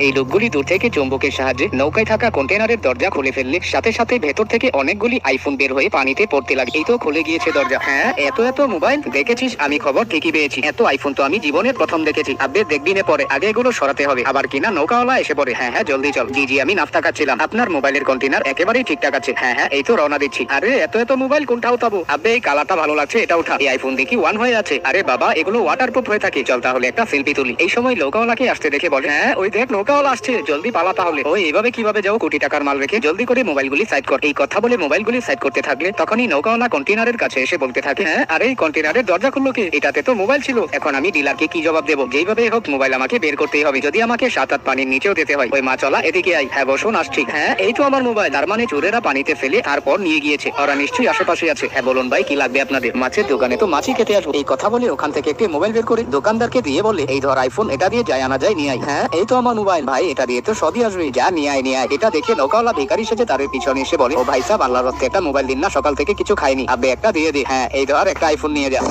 এই লোকগুলি দূর থেকে চুম্বকের সাহায্যে নৌকায় থাকা কন্টেনারের দরজা খুলে ফেললে সাথে সাথে ভেতর থেকে অনেকগুলি আইফোন বের হয়ে পানিতে পড়তে লাগে। এই তো খুলে গিয়েছে দরজা। হ্যাঁ, এত মোবাইল দেখেছিস? আমি খবর ঠিকই পেয়েছি। এত আইফোন তো আমি জীবনের প্রথম দেখেছি। আপডেট দেখবি না পরে, আগে এগুলো সরাতে হবে। আবার কিনা নৌকাওয়ালা এসে পড়ে। হ্যাঁ জলদি চল। জি আমি নাফতা খাচ্ছিলাম। আপনার মোবাইলের কন্টেনার একেবারেই ঠিকঠাক আছে। হ্যাঁ এই তো রওনা দিচ্ছি। আরে এত মোবাইল কোনটা উঠাবো? আবে এই কালারটা ভালো লাগছে, এটা উঠা। এই আইফোন দেখি ওয়ান হয়ে আছে। আরে বাবা, এগুলো ওয়াটারপ্রুফ হয়ে থাকে। চল তাহলে একটা সেলফি তুলি। এই সময় নৌকাওয়ালাকে আসতে দেখে বলে, হ্যাঁ ওই দেখ নৌকাওয়ালা আসছে, জলদি পালা তাহলে। ওই এভাবে কিভাবে যাও? কোটি টাকার মাল রেখে জলদি করে মোবাইলগুলি সাইড কর। এই কথা বলে মোবাইলগুলি সাইড করতে থাকলে তখনই নৌকাওয়ালা কন্টেনারের কাছে এসে বলতে থাকে, হ্যাঁ আরে এই কন্টেনারের দরজা খুললো কে? এটাতে তো মোবাইল ছিল। এখন আমি ডিলারকে কি জবাব দেবো? যেইভাবে হোক মোবাইল আমাকে বের করতেই হবে, যদি আমাকে 7-8 পানির নিচেও যেতে হয়। ওই মা চলা এদিকে আই। হ্যাঁ বসুন, আসছি। হ্যাঁ এই তো আমার মোবাইল। তার মানে চোরেরা পানিতে ফেলে তারপর নিয়ে গিয়েছে। ওরা নিশ্চয়ই আশেপাশে আছে। হ্যাঁ বলুন ভাই, কি লাগবে আপনাদের? মাছের দোকানে তো মাছই খেতে আসবো। এই কথা বলে ওখান থেকে একটি মোবাইল বের করে দোকানদারকে দিয়ে বলে, এই ধর আইফোন, এটা দিয়ে যায় আনা যায়, নিয়ে আয়। হ্যাঁ এই তো আমার মোবাইল ভাই, এটা দিয়ে তো সবই আসবে। যা নিয়ে আয়। এটা দেখে নৌকাওয়ালা ভিখারি সেজে তার পিছনে এসে বলে, ও ভাই সাহেব, আল্লাহর রস্তে একটা মোবাইল দিন না, সকাল থেকে কিছু খাইনি। আবে একটা দিয়ে দে। হ্যাঁ এই ধর একটা আইফোন নিয়ে যা।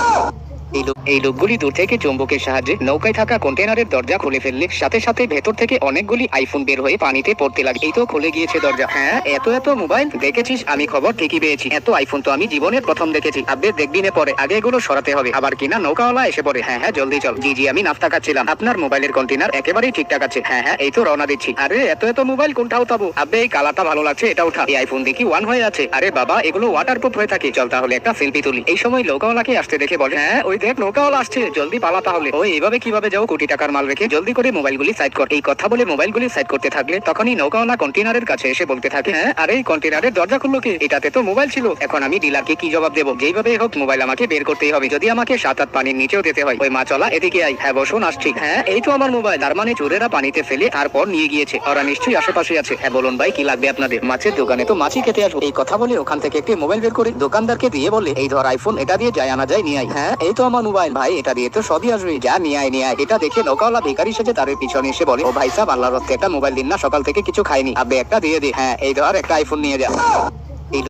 এই লোকগুলি দূর থেকে চুম্বকের সাহায্যে নৌকায় থাকা কন্টেনারের দরজা খুলে ফেললে সাথে সাথে ভেতর থেকে অনেকগুলি আইফোন বের হয়ে পানিতে পড়তে লাগে। এই তো খুলে গিয়েছে দরজা। হ্যাঁ এত মোবাইল দেখেছিস? আমি খবর ঠিকই পেয়েছি। এত আইফোন তো আমি জীবনের প্রথম দেখেছি। আপডেট দেখবি না পরে, আগে এগুলো সরাতে হবে। আবার কিনা নৌকাওয়ালা এসে পড়ে। হ্যাঁ জলদি চল। জি আমি নাফতা খাচ্ছিলাম। আপনার মোবাইলের কন্টেনার একেবারেই ঠিকঠাক আছে। হ্যাঁ এই তো রওনা দিচ্ছি। আরে এত মোবাইল কোনটা উঠাবো? আবে এই কালারটা ভালো লাগছে, এটা উঠা। এই আইফোন দেখি ওয়ান হয়ে আছে। আরে বাবা, এগুলো ওয়াটারপ্রুফ হয়ে থাকে। চল তাহলে একটা সেলফি তুলি। এই সময় নৌকাওয়ালাকে আসতে দেখে বলে, হ্যাঁ ওই দেখ নৌকাওয়ালা আসছে, জলদি পালা তাহলে। ওই এভাবে কিভাবে যাও? কোটি টাকার মাল রেখে জলদি করে মোবাইলগুলি সাইড কর। এই কথা বলে মোবাইলগুলি সাইড করতে থাকলে তখনই নৌকাওয়ালা কন্টেনারের কাছে এসে বলতে থাকে, হ্যাঁ আরে এই কন্টেনারের দরজা খুললো কে? এটাতে তো মোবাইল ছিল। এখন আমি ডিলারকে কি জবাব দেবো? যেইভাবে হোক মোবাইল আমাকে বের করতেই হবে, যদি আমাকে 7-8 পানির নিচেও যেতে হয়। ওই মা চলা এদিকে আই। হ্যাঁ বসুন, আসছি। হ্যাঁ এই তো আমার মোবাইল। তার মানে চোরেরা পানিতে ফেলে তারপর নিয়ে গিয়েছে। ওরা নিশ্চয়ই আশেপাশে আছে। হ্যাঁ বলুন ভাই, কি লাগবে আপনাদের? মাছের দোকানে তো মাছই খেতে আসবো। এই কথা বলে ওখান থেকে একটি মোবাইল বের করে দোকানদারকে দিয়ে বলে, এই ধর আইফোন, এটা দিয়ে যায় আনা যায়, নিয়ে আয়। হ্যাঁ এই তো আমার মোবাইল ভাই, এটা দিয়ে তো সবই আসবে। যা নিয়ে আয়। এটা দেখে নৌকাওয়ালা ভিখারি সেজে তার পিছনে এসে বলে, ও ভাই সাহেব, আল্লাহর রস্তে একটা মোবাইল দিন না, সকাল থেকে কিছু খাইনি। আবে একটা দিয়ে দে। হ্যাঁ এই ধর একটা আইফোন নিয়ে যা।